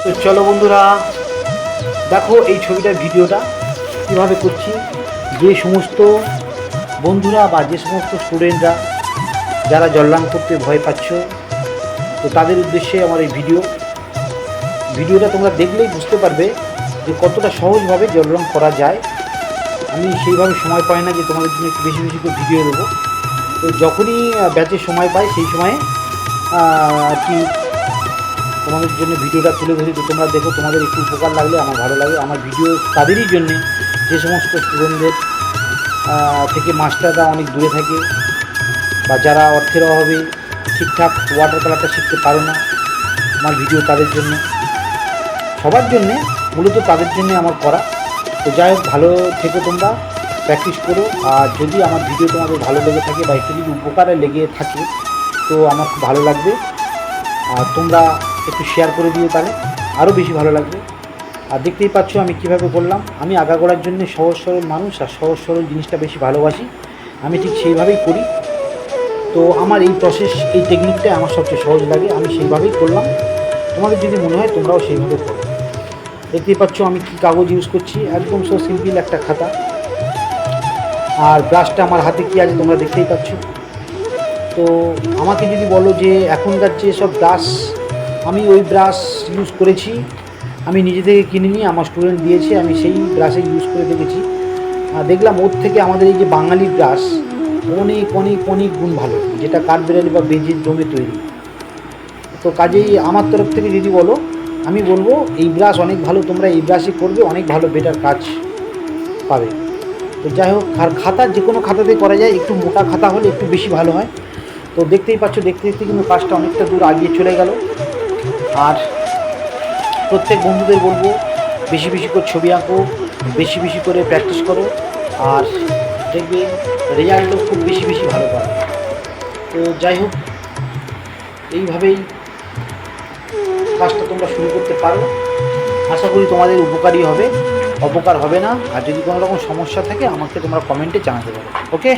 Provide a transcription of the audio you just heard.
তো চলো বন্ধুরা, দেখো এই ছবিটার ভিডিওটা কীভাবে করছি। যে সমস্ত বন্ধুরা বা যে সমস্ত স্টুডেন্টরা যারা জল রান করতে ভয় পাচ্ছ, তো তাদের উদ্দেশ্যে আমার এই ভিডিওটা তোমরা দেখলেই বুঝতে পারবে যে কতটা সহজভাবে জল রং করা যায়। আমি সেইভাবে সময় পাই না যে তোমাদের জন্য একটু বেশি বেশি করে ভিডিও দেবো। তো যখনই ব্যাচে সময় পাই সেই সময়ে আর কি তোমাদের জন্য ভিডিওটা তুলে ধরি। তো তোমরা দেখো, তোমাদের একটু উপকার লাগলে আমার ভালো লাগে। আমার ভিডিও তাদেরই জন্যে যে সমস্ত স্টুডেন্টদের থেকে মাস্টাররা অনেক দূরে থাকে, বা যারা অর্থের অভাবে ঠিকঠাক ওয়াটার কালারটা শিখতে পারো না। আমার ভিডিও তাদের জন্য, সবার জন্যে, মূলত তাদের জন্যে আমার করা। তো যাই হোক, ভালো থেকো, তোমরা প্র্যাকটিস করো। আর যদি আমার ভিডিও তোমাদের ভালো লেগে থাকে বা একটু যদি উপকারে লেগে থাকে, তো আমার খুব ভালো লাগবে। আর তোমরা একটু শেয়ার করে দিও, তাহলে আরও বেশি ভালো লাগবে। আর দেখতেই পাচ্ছ আমি কিভাবে করলাম। আমি আগাগোড়ার জন্য সহজ সরল মানুষ, আর সহজ সরল জিনিসটা বেশি ভালোবাসি। আমি ঠিক সেইভাবেই করি। তো আমার এই প্রসেস, এই টেকনিকটা আমার সবচেয়ে সহজ লাগে, আমি সেইভাবেই করলাম। তোমাদের যদি মনে হয় তোমরাও সেইভাবে করো। দেখতেই পাচ্ছ আমি কী কাগজ ইউজ করছি, একদম সো সিম্পল একটা খাতা। আর ব্রাশটা আমার হাতে কী আছে তোমরা দেখতেই পাচ্ছ। তো আমাকে যদি বলো যে এখনকার যে সব ব্রাশ, আমি ওই ব্রাশ ইউজ করেছি, আমি নিজে থেকে কিনে নিয়ে আমার স্টুডেন্ট দিয়েছে, আমি সেই ব্রাশে ইউজ করে দেখেছি। দেখলাম ওর থেকে আমাদের এই যে বাঙালি ব্রাশ অনেক অনেক অনেক গুণ ভালো, যেটা কাঠবেড়ালি বা বেঞ্জির জমে তৈরি। তো কাজেই আমার তরফ থেকে যদি বলো, আমি বলবো এই ব্রাশ অনেক ভালো, তোমরা এই ব্রাশই করবে, অনেক ভালো বেটার কাজ পাবে। তো যাই হোক, আর খাতা যে কোনো খাতাতে করা যায়, একটু মোটা খাতা হলে একটু বেশি ভালো হয়। তো দেখতেই পাচ্ছ, দেখতে দেখতে কিন্তু কাজটা অনেকটা দূর আগিয়ে চলে গেল। আর প্রত্যেক বন্ধুদের বলবো বেশি বেশি করে ছবি আঁকো, বেশি বেশি করে প্র্যাকটিস করো, আর দেখবে রেজাল্টও খুব বেশি বেশি ভালো পাবে। তো যাই হোক, এইভাবেই কাজটা তোমরা শুরু করতে পারো। আশা করি তোমাদের উপকারী হবে, অপকার হবে না। আর যদি কোনো রকম সমস্যা থাকে আমাকে তোমরা কমেন্টে জানাতে পারো। ওকে।